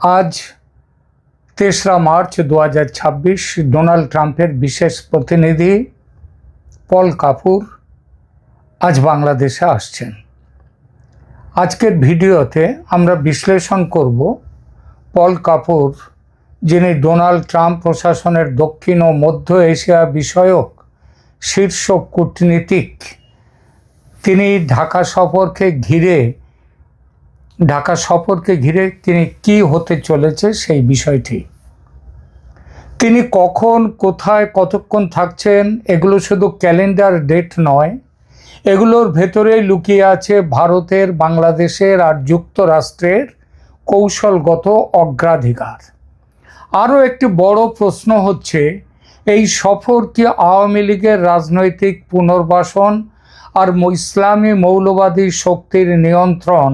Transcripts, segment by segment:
আজ ৩রা March ২০২৬ Donald ট্রাম্পের বিশেষ প্রতিনিধি পল কাপুর আজ বাংলাদেশে আসছেন। আজকের ভিডিওতে আমরা বিশ্লেষণ করব পল কাপুর, যিনি ডোনাল্ড ট্রাম্প প্রশাসনের দক্ষিণ ও মধ্য এশিয়া বিষয়ক শীর্ষ কূটনীতিক। তিনি ঢাকা সফরকে ঘিরে তিনি কি হতে চলেছে সেই বিষয়টি, তিনি কখন, কোথায়, কতক্ষণ থাকছেন, এগুলো শুধু ক্যালেন্ডার ডেট নয়, এগুলোর ভেতরেই লুকিয়ে আছে ভারতের, বাংলাদেশের আর যুক্তরাষ্ট্রের কৌশলগত অগ্রাধিকার। আরও একটি বড় প্রশ্ন হচ্ছে, এই সফর কি আওয়ামী লীগের রাজনৈতিক পুনর্বাসন আর ইসলামী মৌলবাদী শক্তির নিয়ন্ত্রণ,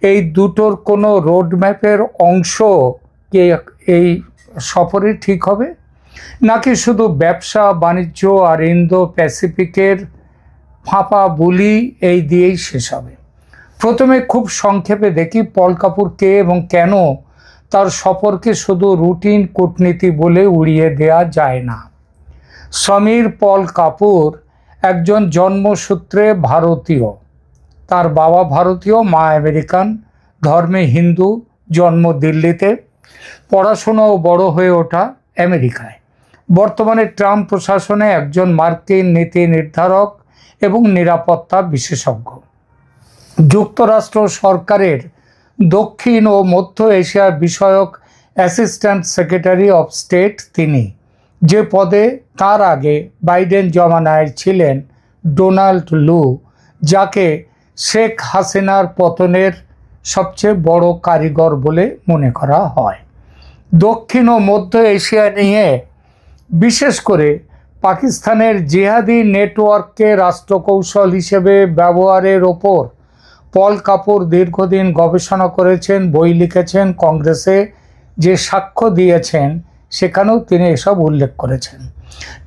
এই দুটোর কোনো রোডম্যাপের অংশ কি এই সফরে ঠিক হবে, নাকি শুধু ব্যবসা বাণিজ্য আর ইন্দো প্যাসিফিকের ফাঁপা বুলি এই দিয়েই শেষ হবে? প্রথমে খুব সংক্ষেপে দেখি পল কাপুর কে এবং কেন তার সফরকে শুধু রুটিন কূটনীতি বলে উড়িয়ে দেওয়া যায় না। সমীর পল কাপুর একজন জন্মসূত্রে ভারতীয়। তার বাবা ভারতীয়, মা আমেরিকান, ধর্মে হিন্দু, জন্ম দিল্লিতে, পড়াশোনা ও বড় হয়ে ওঠা আমেরিকায়। বর্তমানে ট্রাম্প প্রশাসনে একজন মার্কিন নীতি নির্ধারক এবং নিরাপত্তা বিশেষজ্ঞ। যুক্তরাষ্ট্র সরকারের দক্ষিণ ও মধ্য এশিয়া বিষয়ক অ্যাসিস্ট্যান্ট সেক্রেটারি অফ স্টেট তিনি, যে পদে তার আগে বাইডেন জমানায় ছিলেন ডোনাল্ড লু, যাকে শেখ হাসিনার পতনের সবচেয়ে বড় কারিগর বলে মনে করা হয়। দক্ষিণ ও মধ্য এশিয়া নিয়ে, বিশেষ করে পাকিস্তানের জিহাদি নেটওয়ার্ককে রাষ্ট্রকৌশল হিসেবে ব্যবহারের ওপর পল কাপুর দীর্ঘদিন গবেষণা করেছেন, বই লিখেছেন, কংগ্রেসে যে সাক্ষ্য দিয়েছেন সেখানেও তিনি এসব উল্লেখ করেছেন।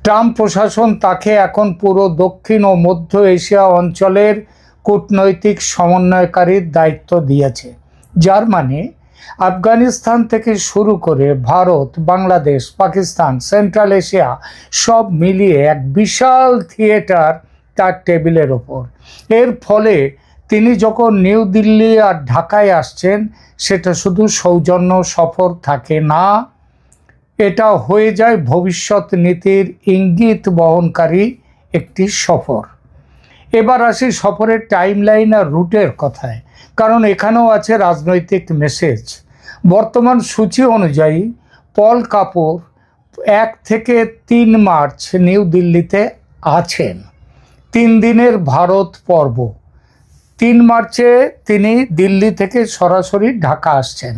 ট্রাম্প প্রশাসন তাকে এখন পুরো দক্ষিণ ও মধ্য এশিয়া অঞ্চলের কূটনৈতিক সমন্বয়কারীর দায়িত্ব দিয়েছে, যার মানে আফগানিস্তান থেকে শুরু করে ভারত, বাংলাদেশ, পাকিস্তান, সেন্ট্রাল এশিয়া সব মিলিয়ে এক বিশাল থিয়েটার তার টেবিলের ওপর। এর ফলে তিনি যখন নিউ দিল্লি আর ঢাকায় আসছেন, সেটা শুধু সৌজন্য সফর থাকে না, এটা হয়ে যায় ভবিষ্যৎ নীতির ইঙ্গিত বহনকারী একটি সফর। এবার আসি সফরের টাইমলাইন আর রুটের কথায়, কারণ এখানেও আছে রাজনৈতিক মেসেজ। বর্তমান সূচি অনুযায়ী পল কাপুর 1 থেকে 3 মার্চ নিউ দিল্লিতে আছেন। 3 দিনের ভারত পর্ব। 3 মার্চে তিনি দিল্লি থেকে সরাসরি ঢাকা আসছেন,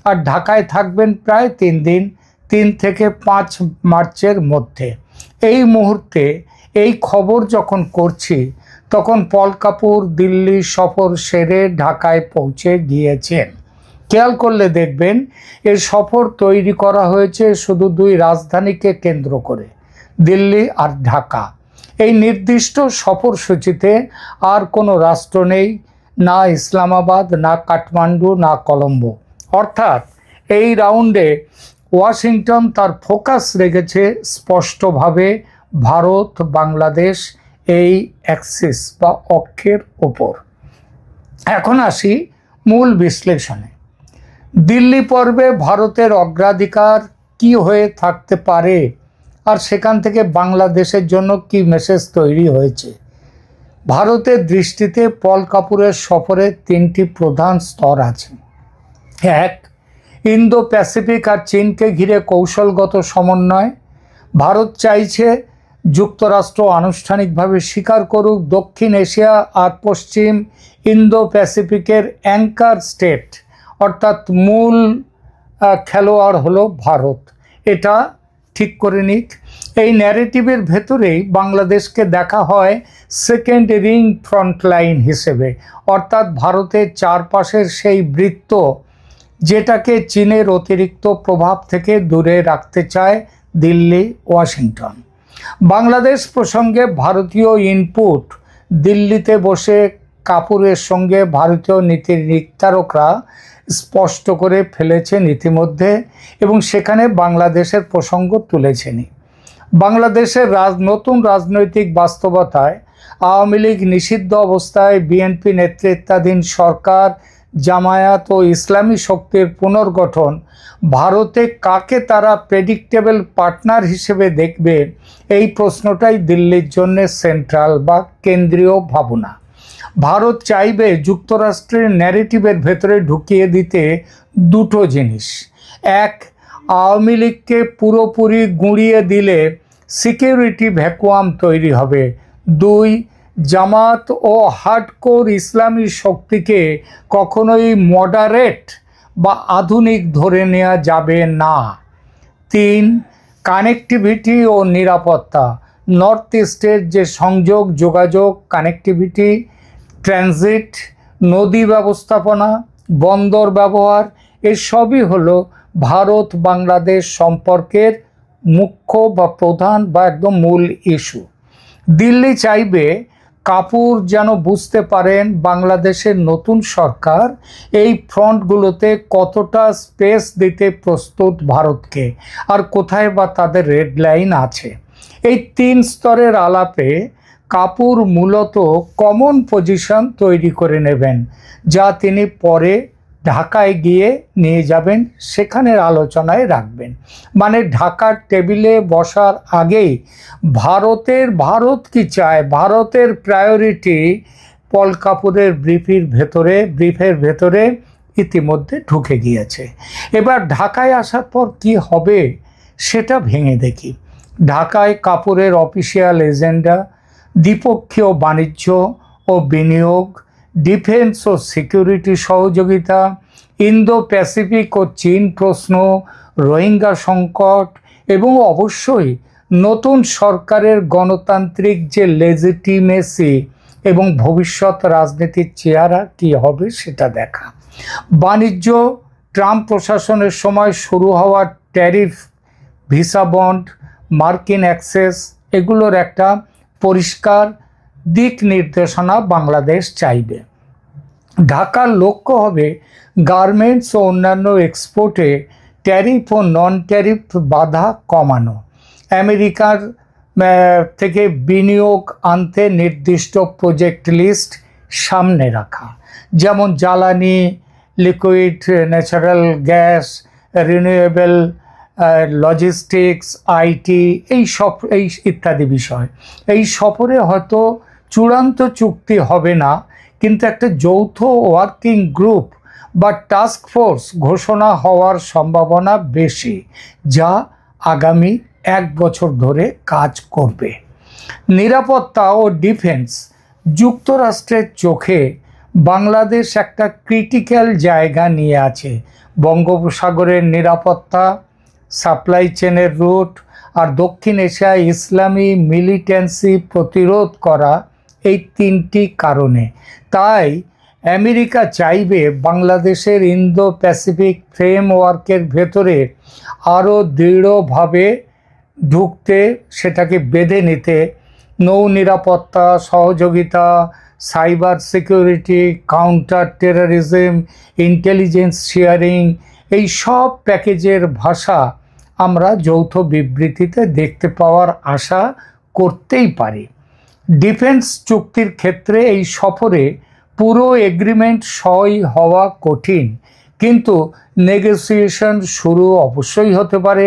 আর ঢাকায় থাকবেন প্রায় 3 দিন, 3 থেকে 5 মার্চের মধ্যে। এই মুহূর্তে এই খবর যখন করছি, তখন পল কাপুর দিল্লি সফর সেরে ঢাকায় পৌঁছে গিয়েছেন। খেয়াল করলে দেখবেন এই সফর তৈরি করা হয়েছে শুধু 2 রাজধানীকে কেন্দ্র করে, দিল্লি আর ঢাকা। এই নির্দিষ্ট সফরসূচিতে আর কোনো রাষ্ট্র নেই, না ইসলামাবাদ, না কাঠমান্ডু, না কলম্বো। অর্থাৎ এই রাউন্ডে ওয়াশিংটন তার ফোকাস রেখেছে স্পষ্টভাবে ভারত, বাংলাদেশ এই অ্যাক্সিস বা অক্ষের ওপর। এখন আসি মূল বিশ্লেষণে। দিল্লি পর্বে ভারতের অগ্রাধিকার কি হয়ে থাকতে পারে, আর সেখান থেকে বাংলাদেশের জন্য কি মেসেজ তৈরি হয়েছে। ভারতের দৃষ্টিতে পল কাপুরের সফরে 3টি প্রধান স্তর আছে। 1, ইন্দো প্যাসিফিক আর চীনকে ঘিরে কৌশলগত সমন্বয়। ভারত চাইছে যুক্তরাষ্ট্র আনুষ্ঠানিকভাবে স্বীকার করুক দক্ষিণ এশিয়া আর পশ্চিম ইন্দো প্যাসিফিকের অ্যাঙ্কার স্টেট, অর্থাৎ মূল খেলোয়াড় হলো ভারত, এটা ঠিক করে নিক। এই ন্যারেটিভের ভেতরেই বাংলাদেশকে দেখা হয় সেকেন্ড রিং ফ্রন্টলাইন হিসেবে, অর্থাৎ ভারতের চারপাশের সেই বৃত্ত যেটাকে চীনের অতিরিক্ত প্রভাব থেকে দূরে রাখতে চায় দিল্লি, ওয়াশিংটন। বাংলাদেশ প্রসঙ্গে ভারতীয় ইনপুট দিল্লিতে বসে কাপুরের সঙ্গে ভারতীয় নীতির নির্ধারকরা স্পষ্ট করে ফেলেছেন ইতিমধ্যে, এবং সেখানে বাংলাদেশের প্রসঙ্গ তুলেছেনই। বাংলাদেশের নতুন রাজনৈতিক বাস্তবতায় আওয়ামী লীগ নিষিদ্ধ অবস্থায় বিএনপি নেতৃত্বাধীন সরকার, জামায়াত ও ইসলামী শক্তির পুনর্গঠন, ভারতে কাকে তারা প্রেডিক্টেবল পার্টনার হিসেবে দেখবে, এই প্রশ্নটাই দিল্লির জন্য সেন্ট্রাল বা কেন্দ্রীয় ভাবনা। ভারত চাইবে যুক্তরাষ্ট্রের ন্যারেটিভের ভেতরে ঢুকিয়ে দিতে দুটো জিনিস। এক, আওয়ামী লীগকে পুরোপুরি গুঁড়িয়ে দিলে সিকিউরিটি ভ্যাকুয়াম তৈরি হবে। দুই, জামাত ও হার্ডকোর ইসলামী শক্তিকে কখনোই মডারেট বা আধুনিক ধরে নেওয়া যাবে না। তিন, কানেক্টিভিটি ও নিরাপত্তা। নর্থ ইস্টের যে সংযোগ, যোগাযোগ, কানেক্টিভিটি, ট্রানজিট, নদী ব্যবস্থাপনা, বন্দর ব্যবহার, এসবই হলো ভারত বাংলাদেশ সম্পর্কের মুখ্য বা প্রধান বা একদম মূল ইস্যু। দিল্লি চাইবে কাপুর যেন বুঝতে পারেন বাংলাদেশের নতুন সরকার এই ফ্রন্টগুলোতে কতটা স্পেস দিতে প্রস্তুত ভারতকে, আর কোথায় বা তাদের রেড লাইন আছে। এই তিন স্তরের আলাপে কাপুর মূলত কমন পজিশন তৈরি করে নেবেন, যা তিনি পরে ঢাকায় গিয়ে নিয়ে যাবেন, সেখানের আলোচনায় রাখবেন। মানে ঢাকার টেবিলে বসার আগেই ভারত কি চায়, ভারতের প্রায়োরিটি পল কাপুরের ব্রিফের ভেতরে ইতিমধ্যে ঢুকে গিয়েছে। এবার ঢাকায় আসার পর কি হবে সেটা ভেঙে দেখি। ঢাকায় কাপুরের অফিসিয়াল এজেন্ডা দ্বিপক্ষীয় বাণিজ্য ও বিনিয়োগ, ডিফেন্স ও সিকিউরিটি সহযোগিতা, ইন্দো প্যাসিফিক ও চীন প্রশ্ন, রোহিঙ্গা সংকট, এবং অবশ্যই নতুন সরকারের গণতান্ত্রিক যে লেজিটিমেসি এবং ভবিষ্যৎ রাজনীতির চেহারা কী হবে সেটা দেখা। বাণিজ্য, ট্রাম্প প্রশাসনের সময় শুরু হওয়া ট্যারিফ, ভিসা বন্ড, মার্কিন অ্যাক্সেস, এগুলোর একটা পরিষ্কার দিক নির্দেশনা বাংলাদেশ চাইবে। ঢাকার লক্ষ্য হবে গার্মেন্টস ও অন্যান্য এক্সপোর্টে ট্যারিফ ও নন ট্যারিফ বাধা কমানো, আমেরিকার থেকে বিনিয়োগ আনতে নির্দিষ্ট প্রজেক্ট লিস্ট সামনে রাখা, যেমন জ্বালানি, liquid natural gas, renewable, logistics, IT, এই ইত্যাদি বিষয়। এই সফরে হয়তো চূড়ান্ত চুক্তি হবে না, কিন্তু একটা যৌথ ওয়ার্কিং গ্রুপ বা টাস্ক ফোর্স ঘোষণা হওয়ার সম্ভাবনা বেশি, যা আগামী 1 বছর ধরে কাজ করবে। নিরাপত্তা ও ডিফেন্স, যুক্তরাষ্ট্রের চোখে বাংলাদেশ একটা ক্রিটিক্যাল জায়গা নিয়ে আছে। বঙ্গোপসাগরের নিরাপত্তা, সাপ্লাই চেনের রুট, আর দক্ষিণ এশিয়ায় ইসলামী মিলিটেন্সি প্রতিরোধ করা, এই 3টি কারণে। তাই আমেরিকা চাইবে বাংলাদেশের ইন্দো প্যাসিফিক ফ্রেমওয়ার্কের ভেতরে আরও দৃঢ়ভাবে ঢুকতে, সেটাকে বেঁধে নিতে। নৌ নিরাপত্তা, সহযোগিতা, cyber security, counter terrorism, intelligence sharing, এই সব প্যাকেজের ভাষা আমরা যৌথ বিবৃতিতে দেখতে পাওয়ার আশা করতেই পারি। ডিফেন্স চুক্তির ক্ষেত্রে এই সফরে পুরো এগ্রিমেন্ট সই হওয়া কঠিন, কিন্তু নেগোসিয়েশন শুরু অবশ্যই হতে পারে,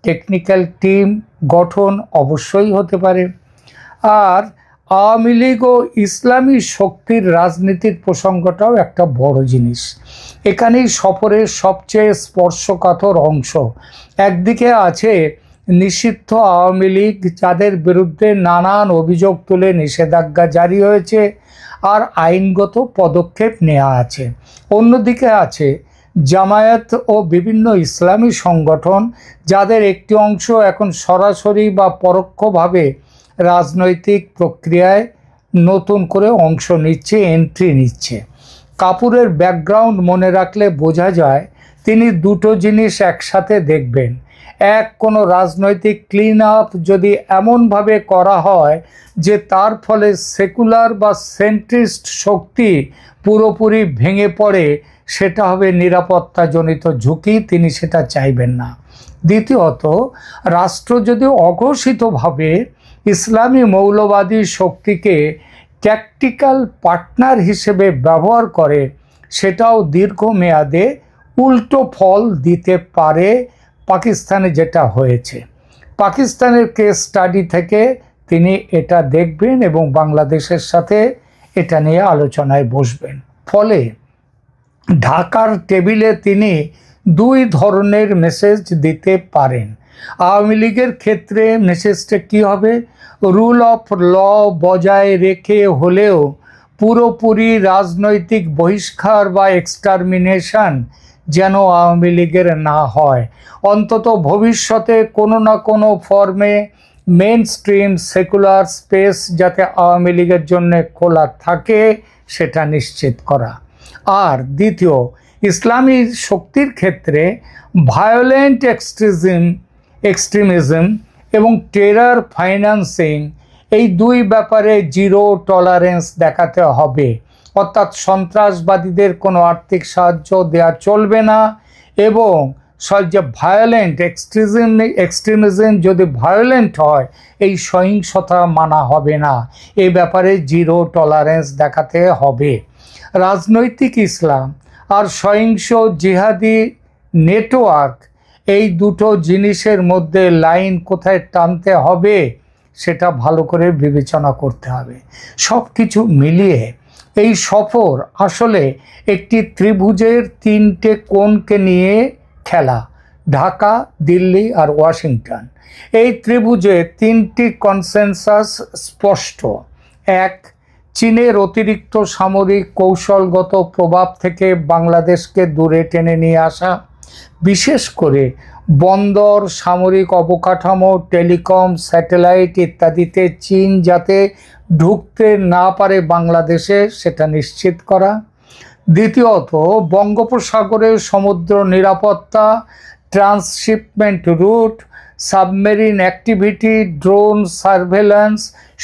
টেকনিক্যাল টিম গঠন অবশ্যই হতে পারে। আর আওয়ামী লীগ ও ইসলামী শক্তির রাজনীতির প্রসঙ্গটাও একটা বড় জিনিস। এখানেই সফরের সবচেয়ে স্পর্শকাতর অংশ। একদিকে আছে নিষিদ্ধ আওয়ামী লীগ, যাদের বিরুদ্ধে নানান অভিযোগ তুলে নিষেধাজ্ঞা জারি হয়েছে আর আইনগত পদক্ষেপ নেওয়া আছে। অন্যদিকে আছে জামায়াত ও বিভিন্ন ইসলামী সংগঠন, যাদের একটি অংশ এখন সরাসরি বা পরোক্ষভাবে রাজনৈতিক প্রক্রিয়ায় নতুন করে অংশ নিচ্ছে, এন্ট্রি নিচ্ছে। কাপুরের ব্যাকগ্রাউন্ড মনে রাখলে বোঝা যায় তিনি দুটো জিনিস একসাথে দেখবেন। কোনো রাজনৈতিক ক্লিন আপ যদি এমনভাবে করা হয় যে তার ফলে সেকুলার বা সেন্ট্রিস্ট শক্তি পুরোপুরি ভেঙে পড়ে, সেটা হবে নিরাপত্তাজনিত ঝুঁকি, তিনি সেটা চাইবেন না। দ্বিতীয়ত, রাষ্ট্র যদি অঘোষিতভাবে ইসলামী মৌলবাদী শক্তিকে ট্যাকটিক্যাল পার্টনার হিসেবে ব্যবহার করে, সেটাও দীর্ঘমেয়াদে উল্টো ফল দিতে পারে। পাকিস্তানে যেটা হয়েছে, পাকিস্তানের কেস স্টাডি থেকে তিনি এটা দেখবেন এবং বাংলাদেশের সাথে এটা নিয়ে আলোচনায় বসবেন। ফলে ঢাকার টেবিলে তিনি দুই ধরনের মেসেজ দিতে পারেন। আওয়ামী লীগের ক্ষেত্রে মেসেজটা কী হবে? রুল অফ ল বজায় রেখে হলেও পুরোপুরি রাজনৈতিক বহিষ্কার বা এক্সটারমিনেশন যেন আওয়ামী লীগের না হয়, অন্তত ভবিষ্যতে কোনো না কোনো ফর্মে মেন স্ট্রিম সেকুলার স্পেস যাতে আওয়ামী লীগের জন্য খোলা থাকে সেটা নিশ্চিত করা। আর দ্বিতীয়, ইসলামী শক্তির ক্ষেত্রে ভায়োলেন্ট এক্সট্রিমিজম এবং টেরর ফাইন্যান্সিং, এই দুই ব্যাপারে জিরো টলারেন্স দেখাতে হবে। অর্থাৎ সন্ত্রাসবাদীদের কোনো আর্থিক সাহায্য দেওয়া চলবে না, এবং যে ভায়োলেন্ট এক্সট্রিমিজম যদি ভায়োলেন্ট হয়, এই সহিংসতা মানা হবে না। এই ব্যাপারে জিরো টলারেন্স দেখাতে হবে। রাজনৈতিক ইসলাম আর সহিংস জিহাদি নেটওয়ার্ক, এই দুটো জিনিসের মধ্যে লাইন কোথায় টানতে হবে সেটা ভালো করে বিবেচনা করতে হবে। সব কিছু মিলিয়ে এই সফর আসলে একটি ত্রিভুজের তিনটে কোণকে নিয়ে খেলা, ঢাকা, দিল্লি আর ওয়াশিংটন। এই ত্রিভুজে তিনটি কনসেনসাস স্পষ্ট। এক, চীনের অতিরিক্ত সামরিক কৌশলগত প্রভাব থেকে বাংলাদেশকে দূরে টেনে নিয়ে আসা, বিশেষ করে বন্দর, সামরিক অবকাঠামো, টেলিকম, স্যাটেলাইট ইত্যাদিতে চীন যাতে ঢুকতে না পারে বাংলাদেশে, সেটা নিশ্চিত করা। দ্বিতীয়ত, বঙ্গোপসাগরে সমুদ্র নিরাপত্তা, transshipment route, submarine activity, drone surveillance,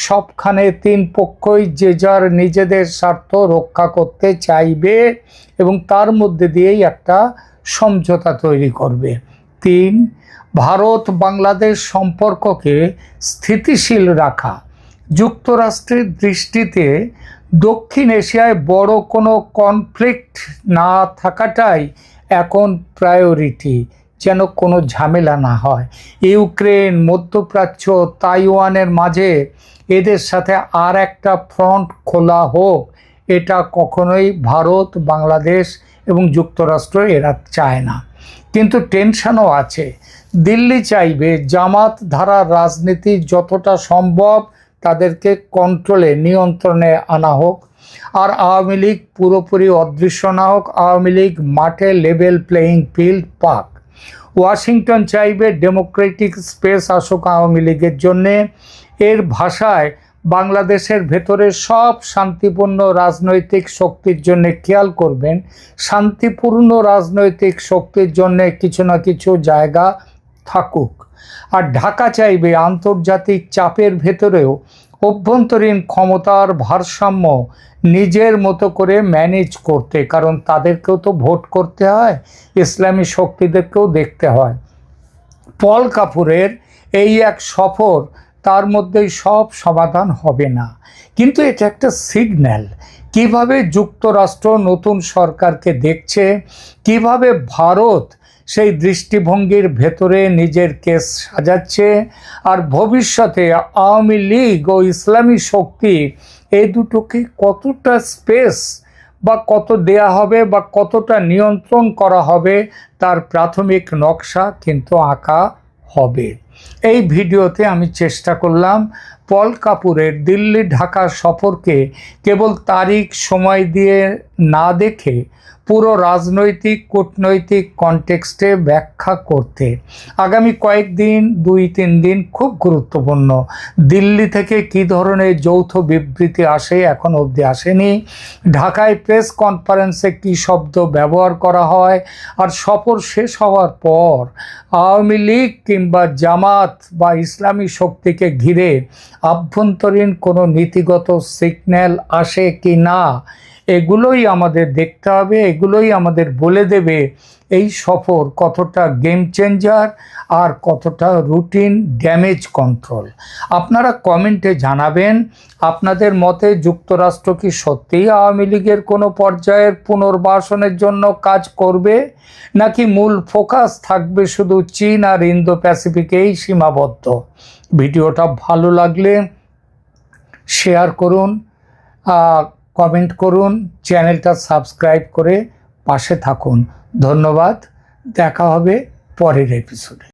সবখানে তিন পক্ষই যে যার নিজেদের স্বার্থ রক্ষা করতে চাইবে এবং তার মধ্যে দিয়েই একটা সমঝোতা তৈরি করবে। তিন, ভারত বাংলাদেশ সম্পর্ককে স্থিতিশীল রাখা। যুক্তরাষ্ট্রের দৃষ্টিতে দক্ষিণ এশিয়ায় বড় কোনো কনফ্লিক্ট না থাকাটাই এখন প্রায়োরিটি, যেন কোনো ঝামেলা না হয়। ইউক্রেন, মধ্যপ্রাচ্য, তাইওয়ানের মাঝে এদের সাথে আর একটা ফ্রন্ট খোলা হোক, এটা কখনোই ভারত, বাংলাদেশ এবং যুক্তরাষ্ট্র এরা চায় না। কিন্তু টেনশনও আছে। দিল্লি চাইবে জামাত ধারার রাজনীতি যতটা সম্ভব তাদেরকে কন্ট্রোলে, নিয়ন্ত্রণে আনা হোক, আর আওয়ামী লীগ পুরোপুরি অদৃশ্য না হোক, আওয়ামী লীগ মাঠে লেভেল প্লেয়িং ফিল্ড পাক। ওয়াশিংটন চাইবে ডেমোক্রেটিক স্পেস আসুক আওয়ামী লীগের জন্যে। এর ভাষায় বাংলাদেশের ভেতরে সব শান্তিপূর্ণ রাজনৈতিক শক্তির জন্য খেয়াল করবেন, শান্তিপূর্ণ রাজনৈতিক শক্তির জন্য কিছু না কিছু জায়গা থাকুক। আর ঢাকা চাইবে আন্তর্জাতিক চাপের ভেতরেও অভ্যন্তরীণ ক্ষমতার ভারসাম্য নিজের মতো করে ম্যানেজ করতে, কারণ তাদেরকেও তো ভোট করতে হয়, ইসলামী শক্তিদেরকেও দেখতে হয়। পল কাপুরের এই এক সফর, তার মধ্যেই সব সমাধান হবে না, কিন্তু এটা একটা সিগন্যাল কিভাবে যুক্তরাষ্ট্র নতুন সরকারকে দেখছে, কিভাবে ভারত সেই দৃষ্টিভঙ্গির ভেতরে নিজের কেস সাজাচ্ছে, আর ভবিষ্যতে আওয়ামী লীগ ও ইসলামী শক্তি এই দুটোকে কতটা স্পেস বা কত দেয়া হবে বা কতটা নিয়ন্ত্রণ করা হবে তার প্রাথমিক নকশা কিন্তু আঁকা হবে। এই ভিডিওতে আমি চেষ্টা করলাম পল কাপুরের দিল্লি ঢাকা সফরকে কেবল তারিখ সময় দিয়ে না দেখে পুরো রাজনৈতিক কূটনৈতিক কনটেক্সটে ব্যাখ্যা করতে। আগামী কয়েকদিন 2-3 দিন খুব গুরুত্বপূর্ণ। দিল্লি থেকে কী ধরনের যৌথ বিবৃতি আসে এখন অবধি আসেনি। ঢাকায় প্রেস কনফারেন্সে কী শব্দ ব্যবহার করা হয়, আর সফর শেষ হওয়ার পর আওয়ামী লীগ কিংবা জামাত বা ইসলামী শক্তিকে ঘিরে আভ্যন্তরীণ কোনো নীতিগত সিগন্যাল আসে কি না, এগুলোই আমাদের দেখতে হবে। এগুলোই আমাদের বলে দেবে এই সফর কতটা গেম চেঞ্জার আর কতটা রুটিন ড্যামেজ কন্ট্রোল। আপনারা কমেন্টে জানাবেন আপনাদের মতে যুক্তরাষ্ট্র কি সত্যিই আওয়ামী লীগের কোনো পর্যায়ের পুনর্বাসনের জন্য কাজ করবে, নাকি মূল ফোকাস থাকবে শুধু চীন আর ইন্দো প্যাসিফিকেই সীমাবদ্ধ। ভিডিওটা ভালো লাগলে শেয়ার করুন, কমেন্ট করুন, চ্যানেলটা সাবস্ক্রাইব করে পাশে থাকুন। ধন্যবাদ। দেখা হবে পরের এপিসোডে।